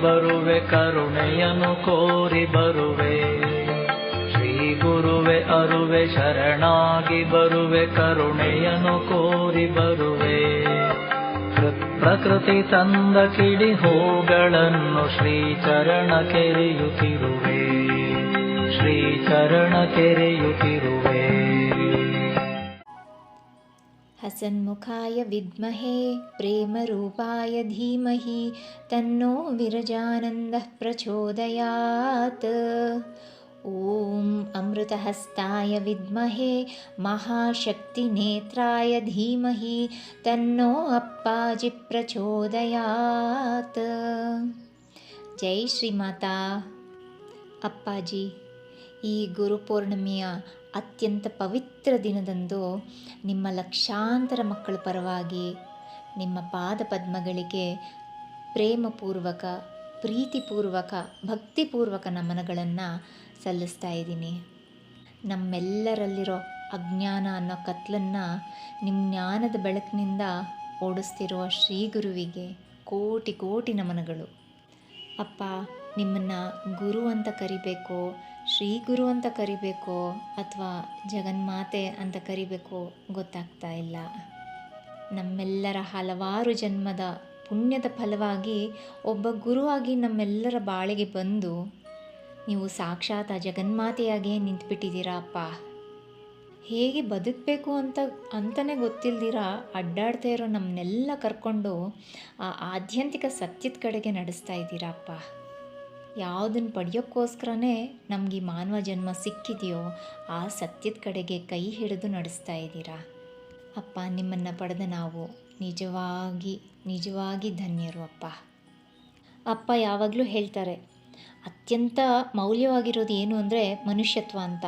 ಬರುವೆ ಕರುಣೆಯನ್ನು ಕೋರಿ ಬರುವೆ. ಶ್ರೀ ಗುರುವೆ ಅರುವೆ ಶರಣಾಗಿ ಬರುವೆ ಕರುಣೆಯನ್ನು ಕೋರಿ ಬರುವೆ. ಪ್ರಕೃತಿ ತಂದ ಕಿಡಿ ಹೂಗಳನ್ನು ಶ್ರೀಚರಣ ಕೆರೆಯುತ್ತಿರುವೆ. ಶ್ರೀಚರಣ ಕೆರೆಯುತ್ತಿರುವೆ. ಹಸನ್ಮುಖಾಯ ವಿದ್ಮಹೇ ಪ್ರೇಮರೂಪಾಯ ಧೀಮಹಿ ತನ್ನೋ ವಿರಜಾನಂದಃ ಪ್ರಚೋದಯಾತ್. ಓಂ ಅಮೃತಹಸ್ತಾಯ ವಿದ್ಮಹೇ ಮಹಾಶಕ್ತಿನೇತ್ರಾಯ ಧೀಮಹಿ ತನ್ನೋ ಅಪ್ಪಾಜಿ ಪ್ರಚೋದಯಾತ್. ಜೈ ಶ್ರೀಮಾತಾ. ಅಪ್ಪಾಜಿ, ಈ ಗುರುಪೂರ್ಣಿಮೆಯ ಅತ್ಯಂತ ಪವಿತ್ರ ದಿನದಂದು ನಿಮ್ಮ ಲಕ್ಷಾಂತರ ಮಕ್ಕಳ ಪರವಾಗಿ ನಿಮ್ಮ ಪಾದಪದ್ಮಗಳಿಗೆ ಪ್ರೇಮಪೂರ್ವಕ, ಪ್ರೀತಿಪೂರ್ವಕ, ಭಕ್ತಿಪೂರ್ವಕ ನಮನಗಳನ್ನು ಸಲ್ಲಿಸ್ತಾ ಇದ್ದೀನಿ. ನಮ್ಮೆಲ್ಲರಲ್ಲಿರೋ ಅಜ್ಞಾನ ಅನ್ನೋ ಕತ್ಲನ್ನು ನಿಮ್ಮ ಜ್ಞಾನದ ಬೆಳಕಿನಿಂದ ಓಡಿಸ್ತಿರುವ ಶ್ರೀ ಗುರುವಿಗೆ ಕೋಟಿ ಕೋಟಿ ನಮನಗಳು. ಅಪ್ಪ, ನಿಮ್ಮನ್ನು ಗುರು ಅಂತ ಕರಿಬೇಕೋ, ಶ್ರೀ ಗುರು ಅಂತ ಕರಿಬೇಕೋ, ಅಥವಾ ಜಗನ್ಮಾತೆ ಅಂತ ಕರಿಬೇಕೋ ಗೊತ್ತಾಗ್ತಾ ಇಲ್ಲ. ನಮ್ಮೆಲ್ಲರ ಹಲವಾರು ಜನ್ಮದ ಪುಣ್ಯದ ಫಲವಾಗಿ ಒಬ್ಬ ಗುರುವಾಗಿ ನಮ್ಮೆಲ್ಲರ ಬಾಳಿಗೆ ಬಂದು ನೀವು ಸಾಕ್ಷಾತ್ ಆ ಜಗನ್ಮಾತೆಯಾಗೇ ನಿಂತುಬಿಟ್ಟಿದ್ದೀರಾ ಅಪ್ಪ. ಹೇಗೆ ಬದುಕಬೇಕು ಅಂತಲೇ ಗೊತ್ತಿಲ್ದಿರ ಅಡ್ಡಾಡ್ತಾ ಇರೋ ನಮ್ಮನ್ನೆಲ್ಲ ಕರ್ಕೊಂಡು ಆ ಆಧ್ಯಾತ್ಮಿಕ ಸತ್ಯದ ಕಡೆಗೆ ನಡೆಸ್ತಾ ಇದ್ದೀರಾ ಅಪ್ಪ. ಯಾವುದನ್ನು ಪಡೆಯೋಕ್ಕೋಸ್ಕರನೇ ನಮಗೆ ಈ ಮಾನವ ಜನ್ಮ ಸಿಕ್ಕಿದೆಯೋ ಆ ಸತ್ಯದ ಕಡೆಗೆ ಕೈ ಹಿಡಿದು ನಡೆಸ್ತಾ ಇದ್ದೀರಾ ಅಪ್ಪ. ನಿಮ್ಮನ್ನು ಪಡೆದ ನಾವು ನಿಜವಾಗಿ ಧನ್ಯರು ಅಪ್ಪ. ಅಪ್ಪ ಯಾವಾಗಲೂ ಹೇಳ್ತಾರೆ, ಅತ್ಯಂತ ಮೌಲ್ಯವಾಗಿರೋದು ಏನು ಅಂದರೆ ಮನುಷ್ಯತ್ವ ಅಂತ.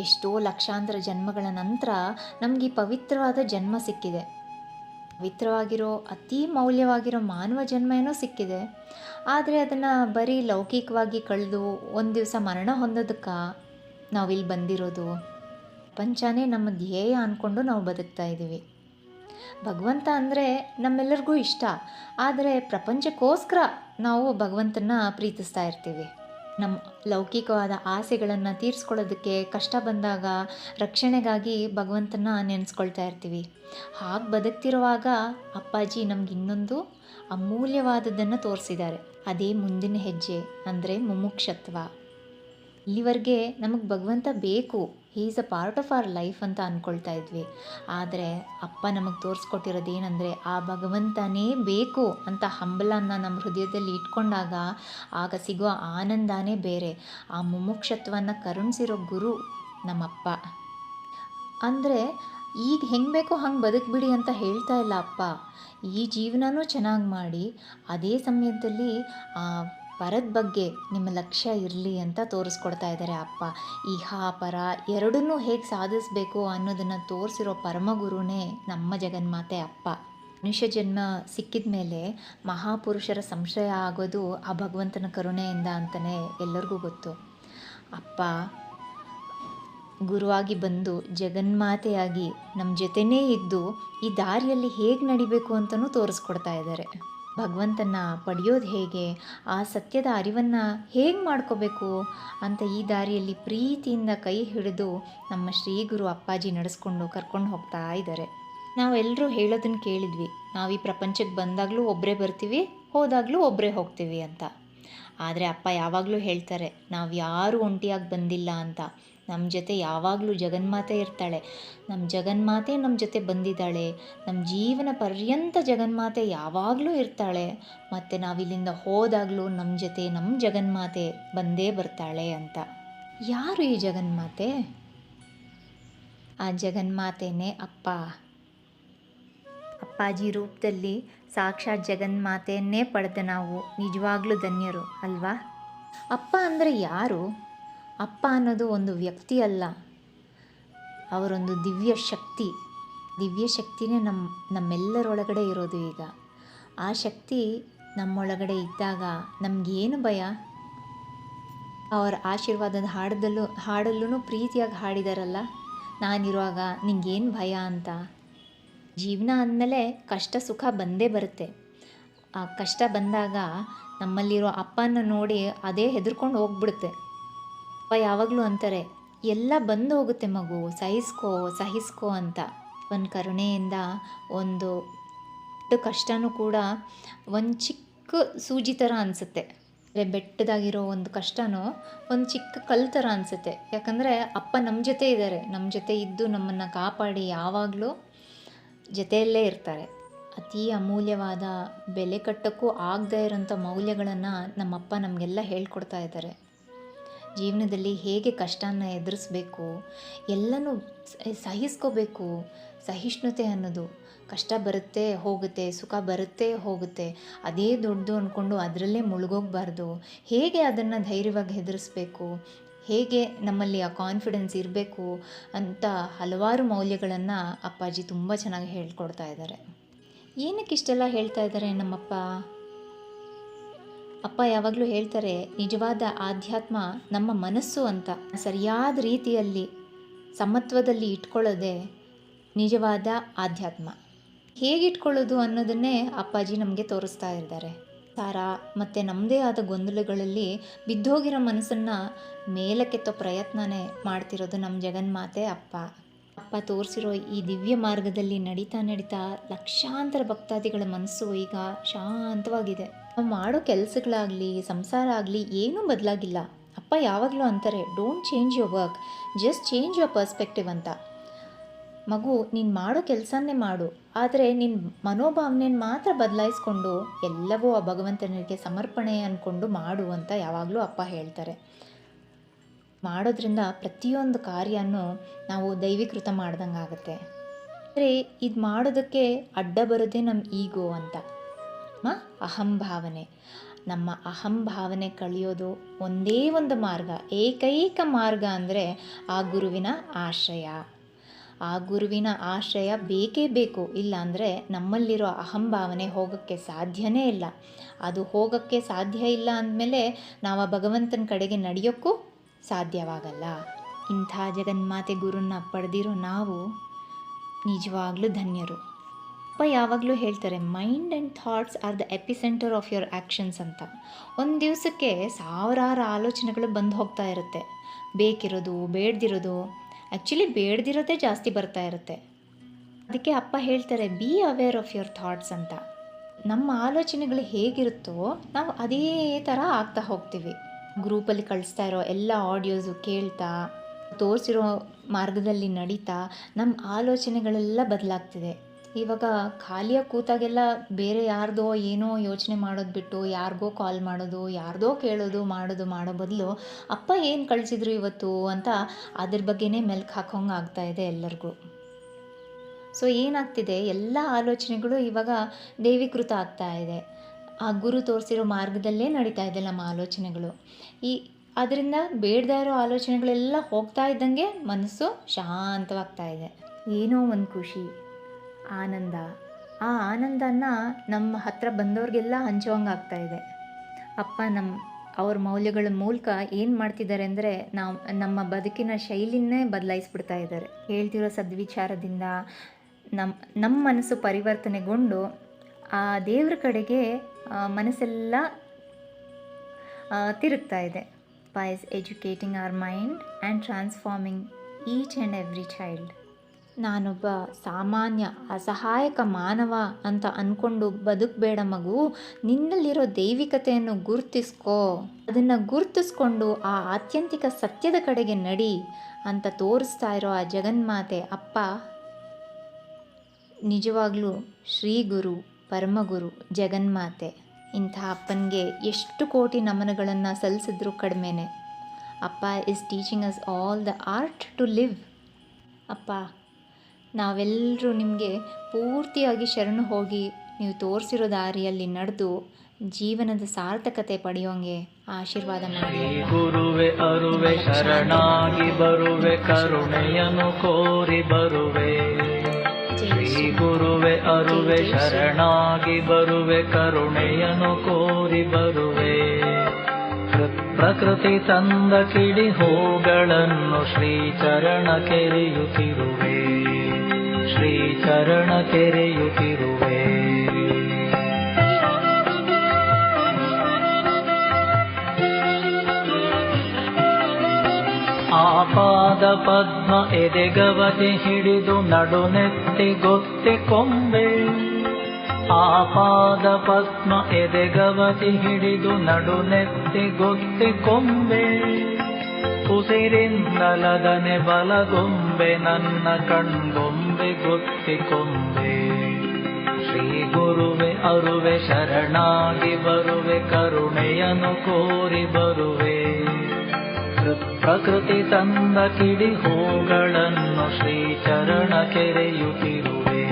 ಎಷ್ಟೋ ಲಕ್ಷಾಂತರ ಜನ್ಮಗಳ ನಂತರ ನಮಗೆ ಈ ಪವಿತ್ರವಾದ ಜನ್ಮ ಸಿಕ್ಕಿದೆ. ಪವಿತ್ರವಾಗಿರೋ ಅತಿ ಮೌಲ್ಯವಾಗಿರೋ ಮಾನವ ಜನ್ಮ ಏನೋ ಸಿಕ್ಕಿದೆ. ಆದರೆ ಅದನ್ನು ಬರೀ ಲೌಕಿಕವಾಗಿ ಕಳೆದು ಒಂದು ದಿವಸ ಮರಣ ಹೊಂದೋದಕ್ಕೆ ನಾವಿಲ್ಲಿ ಬಂದಿರೋದು. ಪ್ರಪಂಚನೇ ನಮ್ಮ ಧ್ಯೇಯ ಅಂದ್ಕೊಂಡು ನಾವು ಬದುಕ್ತಾ ಇದ್ದೀವಿ. ಭಗವಂತ ಅಂದರೆ ನಮ್ಮೆಲ್ಲರಿಗೂ ಇಷ್ಟ. ಆದರೆ ಪ್ರಪಂಚಕ್ಕೋಸ್ಕರ ನಾವು ಭಗವಂತನ ಪ್ರೀತಿಸ್ತಾ ಇರ್ತೀವಿ. ನಮ್ಮ ಲೌಕಿಕವಾದ ಆಸೆಗಳನ್ನು ತೀರಿಸ್ಕೊಳ್ಳೋದಕ್ಕೆ ಕಷ್ಟ ಬಂದಾಗ ರಕ್ಷಣೆಗಾಗಿ ಭಗವಂತನ ನೆನೆಸ್ಕೊಳ್ತಾ ಇರ್ತೀವಿ. ಹಾಗೆ ಬದುಕ್ತಿರುವಾಗ ಅಪ್ಪಾಜಿ ನಮ್ಗೆ ಇನ್ನೊಂದು ಅಮೂಲ್ಯವಾದದ್ದನ್ನು ತೋರಿಸಿದ್ದಾರೆ. ಅದೇ ಮುಂದಿನ ಹೆಜ್ಜೆ ಅಂದರೆ ಮುಮುಕ್ಷತ್ವ. ಇಲ್ಲಿವರೆಗೆ ನಮಗೆ ಭಗವಂತ ಬೇಕು, he is a part of our life ಅಂತ ಅಂದ್ಕೊಳ್ತಾ ಇದ್ವಿ. ಆದರೆ ಅಪ್ಪ ನಮಗೆ ತೋರಿಸ್ಕೊಟ್ಟಿರೋದೇನೆಂದರೆ ಆ ಭಗವಂತನೇ ಬೇಕು ಅಂತ ಹಂಬಲನ್ನು ನಮ್ಮ ಹೃದಯದಲ್ಲಿ ಇಟ್ಕೊಂಡಾಗ ಆಗ ಸಿಗೋ ಆನಂದನೇ ಬೇರೆ. ಆ ಮುಮುಕ್ಷತ್ವವನ್ನು ಕರುಣಿಸಿರೋ ಗುರು ನಮ್ಮಪ್ಪ. ಅಂದರೆ ಈಗ ಹೆಂಗೆ ಬೇಕೋ ಹಂಗೆ ಬದುಕ್ಬಿಡಿ ಅಂತ ಹೇಳ್ತಾ ಇಲ್ಲ ಅಪ್ಪ. ಈ ಜೀವನನೂ ಚೆನ್ನಾಗಿ ಮಾಡಿ ಅದೇ ಸಮಯದಲ್ಲಿ ಪರದ ಬಗ್ಗೆ ನಿಮ್ಮ ಲಕ್ಷ್ಯ ಇರಲಿ ಅಂತ ತೋರಿಸ್ಕೊಡ್ತಾ ಇದ್ದಾರೆ ಅಪ್ಪ. ಇಹ ಪರ ಎರಡನ್ನೂ ಹೇಗೆ ಸಾಧಿಸಬೇಕು ಅನ್ನೋದನ್ನು ತೋರಿಸಿರೋ ಪರಮಗುರುನೇ ನಮ್ಮ ಜಗನ್ಮಾತೆ ಅಪ್ಪ. ಮನುಷ್ಯ ಜನ್ಮ ಸಿಕ್ಕಿದ ಮೇಲೆ ಮಹಾಪುರುಷರ ಸಂಶಯ ಆಗೋದು ಆ ಭಗವಂತನ ಕರುಣೆಯಿಂದ ಅಂತಲೇ ಎಲ್ಲರಿಗೂ ಗೊತ್ತು. ಅಪ್ಪ ಗುರುವಾಗಿ ಬಂದು ಜಗನ್ಮಾತೆಯಾಗಿ ನಮ್ಮ ಜೊತೆನೇ ಇದ್ದು ಈ ದಾರಿಯಲ್ಲಿ ಹೇಗೆ ನಡಿಬೇಕು ಅಂತಲೂ ತೋರಿಸ್ಕೊಡ್ತಾ ಇದ್ದಾರೆ. ಭಗವಂತನ ಪಡೆಯೋದು ಹೇಗೆ, ಆ ಸತ್ಯದ ಅರಿವನ್ನು ಹೇಗೆ ಮಾಡ್ಕೋಬೇಕು ಅಂತ ಈ ದಾರಿಯಲ್ಲಿ ಪ್ರೀತಿಯಿಂದ ಕೈ ಹಿಡಿದು ನಮ್ಮ ಶ್ರೀ ಗುರು ಅಪ್ಪಾಜಿ ನಡೆಸ್ಕೊಂಡು ಕರ್ಕೊಂಡು ಹೋಗ್ತಾ ಇದ್ದಾರೆ. ನಾವೆಲ್ಲರೂ ಹೇಳೋದನ್ನು ಕೇಳಿದ್ವಿ, ನಾವು ಈ ಪ್ರಪಂಚಕ್ಕೆ ಬಂದಾಗಲೂ ಒಬ್ಬರೇ ಬರ್ತೀವಿ, ಹೋದಾಗಲೂ ಒಬ್ಬರೇ ಹೋಗ್ತೀವಿ ಅಂತ. ಆದರೆ ಅಪ್ಪ ಯಾವಾಗಲೂ ಹೇಳ್ತಾರೆ, ನಾವು ಯಾರೂ ಒಂಟಿಯಾಗಿ ಬಂದಿಲ್ಲ ಅಂತ. ನಮ್ಮ ಜೊತೆ ಯಾವಾಗಲೂ ಜಗನ್ಮಾತೆ ಇರ್ತಾಳೆ. ನಮ್ಮ ಜಗನ್ಮಾತೆ ನಮ್ಮ ಜೊತೆ ಬಂದಿದ್ದಾಳೆ. ನಮ್ಮ ಜೀವನ ಪರ್ಯಂತ ಜಗನ್ಮಾತೆ ಯಾವಾಗಲೂ ಇರ್ತಾಳೆ. ಮತ್ತು ನಾವಿಲ್ಲಿಂದ ಹೋದಾಗಲೂ ನಮ್ಮ ಜೊತೆ ನಮ್ಮ ಜಗನ್ಮಾತೆ ಬಂದೇ ಬರ್ತಾಳೆ ಅಂತ. ಯಾರು ಈ ಜಗನ್ಮಾತೆ? ಆ ಜಗನ್ಮಾತೆನೇ ಅಪ್ಪ. ಅಪ್ಪಾಜಿ ರೂಪದಲ್ಲಿ ಸಾಕ್ಷಾತ್ ಜಗನ್ಮಾತೆಯನ್ನೇ ಪಡೆದ ನಾವು ನಿಜವಾಗ್ಲೂ ಧನ್ಯರು ಅಲ್ವಾ? ಅಪ್ಪ ಅಂದರೆ ಯಾರು? ಅಪ್ಪ ಅನ್ನೋದು ಒಂದು ವ್ಯಕ್ತಿ ಅಲ್ಲ, ಅವರೊಂದು ದಿವ್ಯ ಶಕ್ತಿ. ದಿವ್ಯ ಶಕ್ತಿನೇ ನಮ್ಮೆಲ್ಲರೊಳಗಡೆ ಇರೋದು. ಈಗ ಆ ಶಕ್ತಿ ನಮ್ಮೊಳಗಡೆ ಇದ್ದಾಗ ನಮಗೇನು ಭಯ? ಅವರ ಆಶೀರ್ವಾದದ ಹಾಡಲ್ಲೂ ಪ್ರೀತಿಯಾಗಿ ಹಾಡಿದಾರಲ್ಲ, ನಾನಿರುವಾಗ ನಿಂಗೇನು ಭಯ ಅಂತ. ಜೀವನ ಅಂದಮೇಲೆ ಕಷ್ಟ ಸುಖ ಬಂದೇ ಬರುತ್ತೆ. ಆ ಕಷ್ಟ ಬಂದಾಗ ನಮ್ಮಲ್ಲಿರೋ ಅಪ್ಪನ ನೋಡಿ ಅದೇ ಹೆದರ್ಕೊಂಡು ಹೋಗ್ಬಿಡುತ್ತೆ. ಅಪ್ಪ ಯಾವಾಗಲೂ ಅಂತಾರೆ, ಎಲ್ಲ ಬಂದು ಹೋಗುತ್ತೆ ಮಗು, ಸಹಿಸ್ಕೋ ಅಂತ. ಒಂದು ಕರುಣೆಯಿಂದ ಒಂದು ದೊಡ್ಡ ಕಷ್ಟನೂ ಕೂಡ ಒಂದು ಚಿಕ್ಕ ಸೂಜಿ ಥರ ಅನಿಸುತ್ತೆ. ಬೆಟ್ಟದಾಗಿರೋ ಒಂದು ಕಷ್ಟನೂ ಒಂದು ಚಿಕ್ಕ ಕಲ್ಲು ಥರ ಅನಿಸುತ್ತೆ. ಯಾಕಂದರೆ ಅಪ್ಪ ನಮ್ಮ ಜೊತೆ ಇದ್ದಾರೆ, ನಮ್ಮ ಜೊತೆ ಇದ್ದು ನಮ್ಮನ್ನು ಕಾಪಾಡಿ ಯಾವಾಗಲೂ ಜೊತೆಯಲ್ಲೇ ಇರ್ತಾರೆ. ಅತೀ ಅಮೂಲ್ಯವಾದ, ಬೆಲೆ ಕಟ್ಟೋಕ್ಕೂ ಆಗದೇ ಇರೋಂಥ ಮೌಲ್ಯಗಳನ್ನು ನಮ್ಮಪ್ಪ ನಮಗೆಲ್ಲ ಹೇಳ್ಕೊಡ್ತಾ ಇದ್ದಾರೆ. ಜೀವನದಲ್ಲಿ ಹೇಗೆ ಕಷ್ಟನ ಎದುರಿಸ್ಬೇಕು, ಎಲ್ಲನೂ ಸಹಿಸ್ಕೋಬೇಕು. ಸಹಿಷ್ಣುತೆ ಅನ್ನೋದು, ಕಷ್ಟ ಬರುತ್ತೆ ಹೋಗುತ್ತೆ, ಸುಖ ಬರುತ್ತೆ ಹೋಗುತ್ತೆ, ಅದೇ ದೊಡ್ಡದು ಅಂದ್ಕೊಂಡು ಅದರಲ್ಲೇ ಮುಳುಗೋಗಬಾರ್ದು. ಹೇಗೆ ಅದನ್ನು ಧೈರ್ಯವಾಗಿ ಎದುರಿಸ್ಬೇಕು, ಹೇಗೆ ನಮ್ಮಲ್ಲಿ ಆ ಕಾನ್ಫಿಡೆನ್ಸ್ ಇರಬೇಕು ಅಂತ ಹಲವಾರು ಮೌಲ್ಯಗಳನ್ನು ಅಪ್ಪಾಜಿ ತುಂಬ ಚೆನ್ನಾಗಿ ಹೇಳ್ಕೊಡ್ತಾ ಇದ್ದಾರೆ. ಏನಕ್ಕೆ ಇಷ್ಟೆಲ್ಲ ಹೇಳ್ತಾ ಇದ್ದಾರೆ ನಮ್ಮಪ್ಪ? ಅಪ್ಪ ಯಾವಾಗಲೂ ಹೇಳ್ತಾರೆ, ನಿಜವಾದ ಆಧ್ಯಾತ್ಮ ನಮ್ಮ ಮನಸ್ಸು ಅಂತ. ಸರಿಯಾದ ರೀತಿಯಲ್ಲಿ ಸಮತ್ವದಲ್ಲಿ ಇಟ್ಕೊಳ್ಳೋದೇ ನಿಜವಾದ ಆಧ್ಯಾತ್ಮ. ಹೇಗೆ ಇಟ್ಕೊಳ್ಳೋದು ಅನ್ನೋದನ್ನೇ ಅಪ್ಪಾಜಿ ನಮಗೆ ತೋರಿಸ್ತಾ ಇದ್ದಾರೆ. ಸಾರ ಮತ್ತು ನಮ್ಮದೇ ಆದ ಗೊಂದಲಗಳಲ್ಲಿ ಬಿದ್ದೋಗಿರೋ ಮನಸ್ಸನ್ನು ಮೇಲಕ್ಕೆತ್ತೋ ಪ್ರಯತ್ನನೇ ಮಾಡ್ತಿರೋದು ನಮ್ಮ ಜಗನ್ಮಾತೆ ಅಪ್ಪ. ಅಪ್ಪ ತೋರಿಸಿರೋ ಈ ದಿವ್ಯ ಮಾರ್ಗದಲ್ಲಿ ನಡೀತಾ ಲಕ್ಷಾಂತರ ಭಕ್ತಾದಿಗಳ ಮನಸ್ಸು ಈಗ ಶಾಂತವಾಗಿದೆ. ನಾವು ಮಾಡೋ ಕೆಲಸಗಳಾಗಲಿ, ಸಂಸಾರ ಆಗಲಿ ಏನೂ ಬದಲಾಗಿಲ್ಲ. ಅಪ್ಪ ಯಾವಾಗಲೂ ಅಂತಾರೆ, don't change your work, just change your perspective ಅಂತ. ಮಗು, ನೀನು ಮಾಡೋ ಕೆಲಸನೇ ಮಾಡು, ಆದರೆ ನಿನ್ನ ಮನೋಭಾವನೆಯನ್ನು ಮಾತ್ರ ಬದಲಾಯಿಸ್ಕೊಂಡು ಎಲ್ಲವೂ ಆ ಭಗವಂತನಿಗೆ ಸಮರ್ಪಣೆ ಅಂದ್ಕೊಂಡು ಮಾಡು ಅಂತ ಯಾವಾಗಲೂ ಅಪ್ಪ ಹೇಳ್ತಾರೆ. ಮಾಡೋದ್ರಿಂದ ಪ್ರತಿಯೊಂದು ಕಾರ್ಯನೂ ನಾವು ದೈವೀಕೃತ ಮಾಡ್ದಂಗೆ ಆಗುತ್ತೆ. ಆದರೆ ಇದು ಮಾಡೋದಕ್ಕೆ ಅಡ್ಡ ಬರೋದೇ ನಮ್ಮ ಈಗೋ ಅಂತ, ಅಹಂಭಾವನೆ. ನಮ್ಮ ಅಹಂಭಾವನೆ ಕಳೆಯೋದು ಒಂದೇ ಒಂದು ಮಾರ್ಗ, ಏಕೈಕ ಮಾರ್ಗ ಅಂದರೆ ಆ ಗುರುವಿನ ಆಶ್ರಯ. ಆ ಗುರುವಿನ ಆಶ್ರಯ ಬೇಕೇ ಬೇಕು. ಇಲ್ಲ ಅಂದರೆ ನಮ್ಮಲ್ಲಿರೋ ಅಹಂಭಾವನೆ ಹೋಗೋಕ್ಕೆ ಸಾಧ್ಯನೇ ಇಲ್ಲ. ಅದು ಹೋಗೋಕ್ಕೆ ಸಾಧ್ಯ ಇಲ್ಲ ಅಂದಮೇಲೆ ನಾವು ಆ ಭಗವಂತನ ಕಡೆಗೆ ನಡೆಯೋಕ್ಕೂ ಸಾಧ್ಯವಾಗಲ್ಲ. ಇಂಥ ಜಗನ್ಮಾತೆ ಗುರುನ ಪಡೆದಿರೋ ನಾವು ನಿಜವಾಗ್ಲೂ ಧನ್ಯರು. ಅಪ್ಪ ಯಾವಾಗಲೂ ಹೇಳ್ತಾರೆ, mind and thoughts are the epicentre of your actions ಅಂತ. ಒಂದು ದಿವಸಕ್ಕೆ ಸಾವಿರಾರು ಆಲೋಚನೆಗಳು ಬಂದು ಹೋಗ್ತಾ ಇರುತ್ತೆ. ಬೇಕಿರೋದು, ಬೇಡದಿರೋದು. ಆ್ಯಕ್ಚುಲಿ ಬೇಡದಿರೋದೇ ಜಾಸ್ತಿ ಬರ್ತಾ ಇರುತ್ತೆ. ಅದಕ್ಕೆ ಅಪ್ಪ ಹೇಳ್ತಾರೆ, be aware of your thoughts ಅಂತ. ನಮ್ಮ ಆಲೋಚನೆಗಳು ಹೇಗಿರುತ್ತೋ ನಾವು ಅದೇ ಥರ ಆಗ್ತಾ ಹೋಗ್ತೀವಿ. ಗ್ರೂಪಲ್ಲಿ ಕಳಿಸ್ತಾ ಇರೋ ಎಲ್ಲ ಆಡಿಯೋಸು ಕೇಳ್ತಾ, ತೋರಿಸಿರೋ ಮಾರ್ಗದಲ್ಲಿ ನಡೀತಾ ನಮ್ಮ ಆಲೋಚನೆಗಳೆಲ್ಲ ಬದಲಾಗ್ತಿದೆ. ಇವಾಗ ಖಾಲಿಯಾಗಿ ಕೂತಾಗೆಲ್ಲ ಬೇರೆ ಯಾರ್ದೋ ಏನೋ ಯೋಚನೆ ಮಾಡೋದು ಬಿಟ್ಟು ಯಾರಿಗೋ ಕಾಲ್ ಮಾಡೋದು, ಯಾರ್ದೋ ಕೇಳೋದು ಮಾಡೋ ಬದಲು ಅಪ್ಪ ಏನು ಕಳಿಸಿದ್ರು ಇವತ್ತು ಅಂತ ಅದ್ರ ಬಗ್ಗೆನೇ ಮೆಲ್ಕು ಹಾಕೋಂಗೆ ಆಗ್ತಾಯಿದೆ ಎಲ್ಲರಿಗೂ. ಸೊ ಏನಾಗ್ತಿದೆ, ಎಲ್ಲ ಆಲೋಚನೆಗಳು ಇವಾಗ ದೈವೀಕೃತ ಆಗ್ತಾ ಇದೆ. ಆ ಗುರು ತೋರಿಸಿರೋ ಮಾರ್ಗದಲ್ಲೇ ನಡೀತಾ ಇದೆ ನಮ್ಮ ಆಲೋಚನೆಗಳು. ಅದರಿಂದ ಬೇಡದೇ ಇರೋ ಆಲೋಚನೆಗಳೆಲ್ಲ ಹೋಗ್ತಾ ಇದ್ದಂಗೆ ಮನಸ್ಸು ಶಾಂತವಾಗ್ತಾ ಇದೆ. ಏನೋ ಒಂದು ಖುಷಿ, ಆನಂದ. ಆ ಆನಂದನ ನಮ್ಮ ಹತ್ರ ಬಂದವ್ರಿಗೆಲ್ಲ ಹಂಚೋಂಗೆ ಆಗ್ತಾಯಿದೆ. ಅಪ್ಪ ಅವ್ರ ಮೌಲ್ಯಗಳ ಮೂಲಕ ಏನು ಮಾಡ್ತಿದ್ದಾರೆ ಅಂದರೆ ನಮ್ಮ ಬದುಕಿನ ಶೈಲಿನೇ ಬದಲಾಯಿಸ್ಬಿಡ್ತಾ ಇದ್ದಾರೆ. ಹೇಳ್ತಿರೋ ಸದ್ವಿಚಾರದಿಂದ ನಮ್ಮ ಮನಸ್ಸು ಪರಿವರ್ತನೆಗೊಂಡು ಆ ದೇವ್ರ ಕಡೆಗೆ ಮನಸ್ಸೆಲ್ಲ ತಿರುಗ್ತಾ ಇದೆ. ಅಪ್ಪ is educating our mind and transforming each and every child. ನಾನೊಬ್ಬ ಸಾಮಾನ್ಯ ಅಸಹಾಯಕ ಮಾನವ ಅಂತ ಅಂದ್ಕೊಂಡು ಬದುಕಬೇಡ ಮಗು, ನಿನ್ನಲ್ಲಿರೋ ದೈವಿಕತೆಯನ್ನು ಗುರುತಿಸ್ಕೋ, ಅದನ್ನು ಗುರುತಿಸ್ಕೊಂಡು ಆ ಆತ್ಯಂತಿಕ ಸತ್ಯದ ಕಡೆಗೆ ನಡಿ ಅಂತ ತೋರಿಸ್ತಾ ಇರೋ ಆ ಜಗನ್ಮಾತೆ ಅಪ್ಪ ನಿಜವಾಗ್ಲೂ ಶ್ರೀ ಗುರು, ಪರಮಗುರು, ಜಗನ್ಮಾತೆ. ಇಂಥ ಅಪ್ಪನಿಗೆ ಎಷ್ಟು ಕೋಟಿ ನಮನಗಳನ್ನು ಸಲ್ಲಿಸಿದ್ರೂ ಕಡಿಮೆನೆ. ಅಪ್ಪ is teaching us all the art to live. ಅಪ್ಪ, ನಾವೆಲ್ಲರೂ ನಿಮಗೆ ಪೂರ್ತಿಯಾಗಿ ಶರಣು ಹೋಗಿ ನೀವು ತೋರಿಸಿರೋ ದಾರಿಯಲ್ಲಿ ನಡೆದು ಜೀವನದ ಸಾರ್ಥಕತೆ ಪಡೆಯೋಂಗೆ ಆಶೀರ್ವಾದ ಮಾಡಿ. ಗುರುವೆ ಅರುವೆ ಶರಣಾಗಿ ಬರುವೆ, ಕರುಣೆಯನ್ನು ಕೋರಿ ಬರುವೆ. ಶ್ರೀ ಗುರುವೆ ಅರುವೆ ಶರಣಾಗಿ ಬರುವೆ, ಕರುಣೆಯನ್ನು ಕೋರಿ ಬರುವೆ. ಪ್ರಕೃತಿ ತಂದ ಕಿಡಿ ಹೂಗಳನ್ನು ಶ್ರೀ ಚರಣ ಕೆರೆಯುತ್ತಿರುವೆ, ಶ್ರೀ ಚರಣ ಕೆರೆಯುತ್ತಿರುವೆ. ಪಾದ ಪದ್ಮ ಎದೆಗವತಿ ಹಿಡಿದು ನಡುನೆತ್ತಿ ಗೊತ್ತಿ ಕೊಂಬೆ. ಆ ಪಾದ ಪದ್ಮ ಎದೆಗವತಿ ಹಿಡಿದು ನಡುನೆತ್ತಿ ಗೊತ್ತಿ ಕೊಂಬೆ. ಉಸಿರಿಂದಲದನೆ ಬಲಗೊಂಬೆ ನನ್ನ ಕಣ್ಗೊಂಬೆ ಗೊತ್ತಿ ಕೊಂಬೆ. ಶ್ರೀ ಗುರುವೆ ಅರುವೆ ಶರಣಾಗಿ ಬರುವೆ ಕರುಣೆಯನ್ನು ಕೋರಿ ಬರುವೆ. ಪ್ರಕೃತಿ ತಂದ ಕಿಡಿ ಹೂಗಳನ್ನು ಶ್ರೀ ಚರಣ ಕೆರೆಯುತ್ತಿರುವೆ.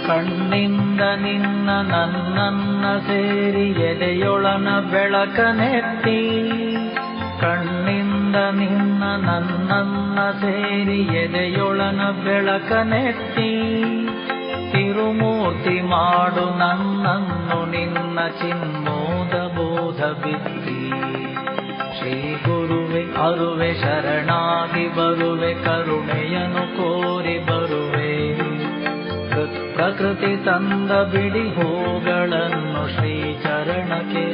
ಕಣ್ಣಿಂದ ನಿನ್ನ ನನ್ನನ್ನ ಸೇರಿ ಎದೆಯೊಳನ ಬೆಳಕನೆತ್ತಿ. ಕಣ್ಣಿಂದ ನಿನ್ನ ನನ್ನನ್ನ ಸೇರಿ ಎದೆಯೊಳನ ಬೆಳಕನೆತ್ತಿ. ತಿರುಮೂರ್ತಿ ಮಾಡು ನನ್ನನ್ನು ನಿನ್ನ ಚಿನ್ಮೋದ ಬೋಧ ಬಿತ್ತಿ. ಶ್ರೀ ಗುರುವೆ ಅರುವೆ ಶರಣಾಗಿ ಬರುವೆ ಕರುಣೆಯನ್ನು ಕೋರಿ ಬರುವೆ. ಪ್ರಕೃತಿ ತಂದ ಬಿಡಿ ಹೂಗಳನ್ನು ಶ್ರೀ ಚರಣಕ್ಕೆ